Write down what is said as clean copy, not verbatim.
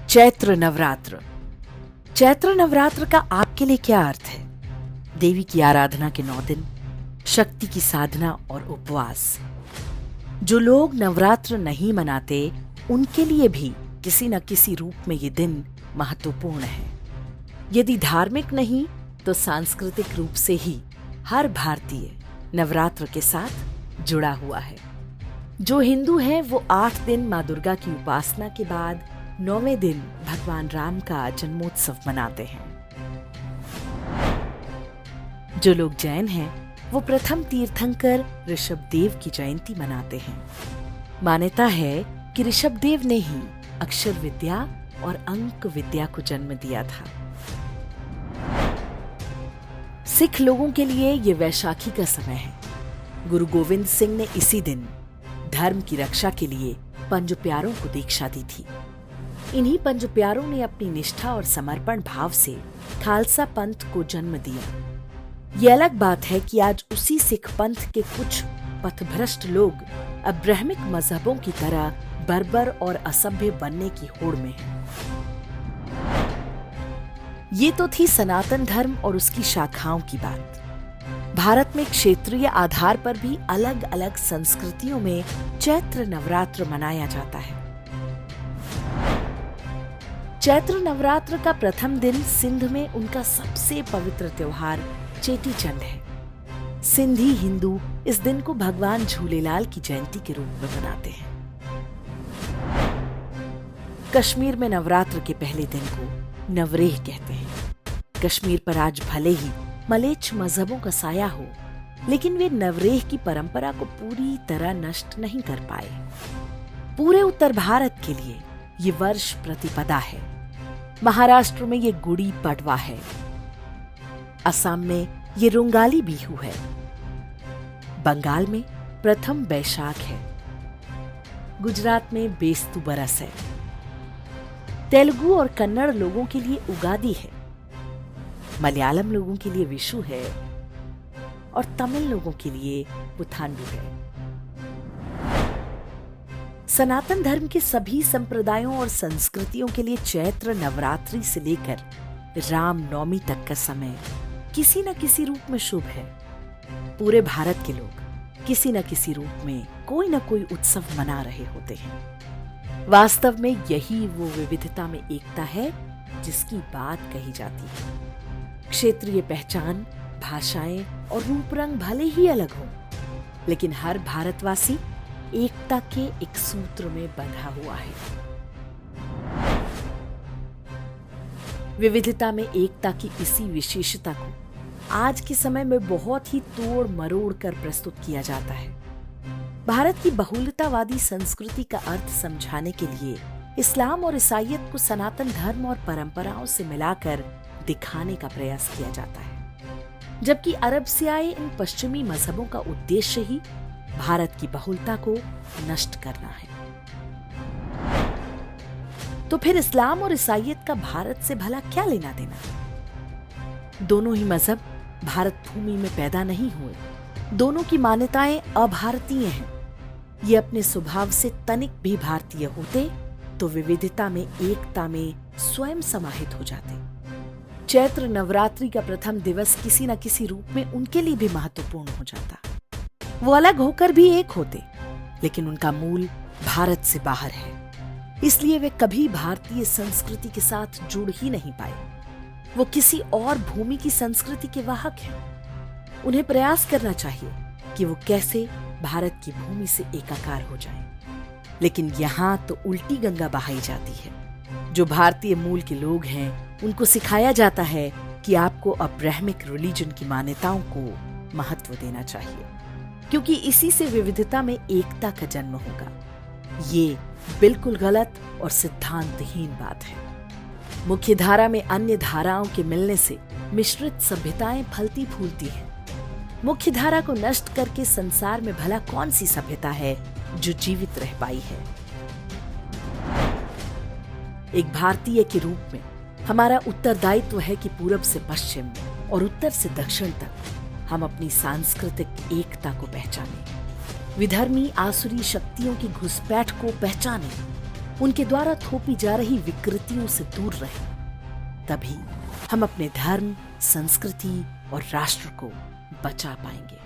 चैत्र नवरात्र। चैत्र नवरात्र का आपके लिए क्या अर्थ है? देवी की आराधना के 9 दिन, शक्ति की साधना और उपवास। जो लोग नवरात्र नहीं मनाते उनके लिए भी किसी न किसी रूप में ये दिन महत्वपूर्ण है। यदि धार्मिक नहीं तो सांस्कृतिक रूप से ही हर भारतीय नवरात्र के साथ जुड़ा हुआ है। जो हिंदू हैं वो 8 दिन माँ दुर्गा की उपासना के बाद 9वें दिन भगवान राम का जन्मोत्सव मनाते हैं। जो लोग जैन हैं वो प्रथम तीर्थंकर ऋषभदेव की जयंती मनाते हैं। मान्यता है कि ऋषभदेव ने ही अक्षर विद्या और अंक विद्या को जन्म दिया था। सिख लोगों के लिए ये वैशाखी का समय है। गुरु गोविंद सिंह ने इसी दिन धर्म की रक्षा के लिए पंज प्यारों को दीक्षा दी थी। इन्हीं पंज प्यारों ने अपनी निष्ठा और समर्पण भाव से खालसा पंथ को जन्म दिया। ये अलग बात है कि आज उसी सिख पंथ के कुछ पथभ्रष्ट लोग अब ब्राह्मिक मजहबों की तरह बर्बर और असभ्य बनने की होड़ में हैं। ये तो थी सनातन धर्म और उसकी शाखाओं की बात। भारत में क्षेत्रीय आधार पर भी अलग अलग संस्कृतियों में चैत्र नवरात्र मनाया जाता है। चैत्र नवरात्र का प्रथम दिन सिंध में उनका सबसे पवित्र त्योहार चेटी चंड है। सिंधी हिंदू इस दिन को भगवान झूलेलाल की जयंती के रूप में मनाते हैं। कश्मीर में नवरात्र के पहले दिन को नवरेह कहते हैं। कश्मीर पर आज भले ही मलेच्छ मजहबों का साया हो, लेकिन वे नवरेह की परंपरा को पूरी तरह नष्ट नहीं कर पाए। पूरे उत्तर भारत के लिए ये वर्ष प्रतिपदा है। महाराष्ट्र में ये गुड़ी पड़वा है। असम में ये रुंगाली बिहू है। बंगाल में प्रथम बैशाख है। गुजरात में बेस्तु बरस है। तेलुगु और कन्नड़ लोगों के लिए उगादी है। मलयालम लोगों के लिए विशु है और तमिल लोगों के लिए पुथांडु है। सनातन धर्म के सभी संप्रदायों और संस्कृतियों के लिए चैत्र नवरात्रि से लेकर राम नवमी तक का समय किसी न किसी रूप में शुभ है। पूरे भारत के लोग किसी न किसी रूप में कोई न कोई उत्सव मना रहे होते हैं। वास्तव में यही वो विविधता में एकता है जिसकी बात कही जाती है। क्षेत्रीय पहचान, भाषाएं और रूप रंग भले ही अलग हों, लेकिन हर भारतवासी एकता के एक सूत्र में बंधा हुआ है। विविधता में एकता की इसी विशेषता को आज के समय में बहुत ही तोड़ मरोड़ कर प्रस्तुत किया जाता है। भारत की बहुलतावादी संस्कृति का अर्थ समझाने के लिए इस्लाम और ईसाईयत को सनातन धर्म और परंपराओं से मिलाकर दिखाने का प्रयास किया जाता है, जबकि अरब से आए इन पश्चिमी मजहबों का उद्देश्य ही भारत की बहुलता को नष्ट करना है। तो फिर इस्लाम और ईसाईयत का भारत से भला क्या लेना देना? दोनों ही मजहब भारत भूमि में पैदा नहीं हुए। दोनों की मान्यताएं अभारतीय हैं। ये अपने स्वभाव से तनिक भी भारतीय होते तो विविधता में एकता में स्वयं समाहित हो जाते। चैत्र नवरात्रि का प्रथम दिवस किसी न किसी रूप में उनके लिए भी महत्वपूर्ण हो जाता। वो अलग होकर भी एक होते, लेकिन उनका मूल भारत से बाहर है। इसलिए वे कभी भारतीय संस्कृति के साथ जुड़ ही नहीं पाए। वो किसी और भूमि की संस्कृति के वाहक हैं। उन्हें प्रयास करना चाहिए कि वो कैसे भारत की भूमि से एकाकार हो जाएं। लेकिन यहाँ तो उल्टी गंगा बहाई जाती है। जो भारतीय मूल के लोग हैं उनको सिखाया जाता है कि आपको अब्राह्मिक रिलीजन की मान्यताओं को महत्व देना चाहिए, क्योंकि इसी से विविधता में एकता का जन्म होगा। ये बिल्कुल गलत और सिद्धांतहीन बात है। मुख्य धारा में अन्य धाराओं के मिलने से मिश्रित सभ्यताएं फलती फूलती हैं। मुख्य धारा को नष्ट करके संसार में भला कौन सी सभ्यता है जो जीवित रह पाई है? एक भारतीय के रूप में हमारा उत्तरदायित्व है कि पूरब से पश्चिम और उत्तर से दक्षिण तक हम अपनी सांस्कृतिक एकता को पहचानें, विधर्मी आसुरी शक्तियों की घुसपैठ को पहचानें उनके द्वारा थोपी जा रही विकृतियों से दूर रहें, तभी हम अपने धर्म, संस्कृति और राष्ट्र को बचा पाएंगे।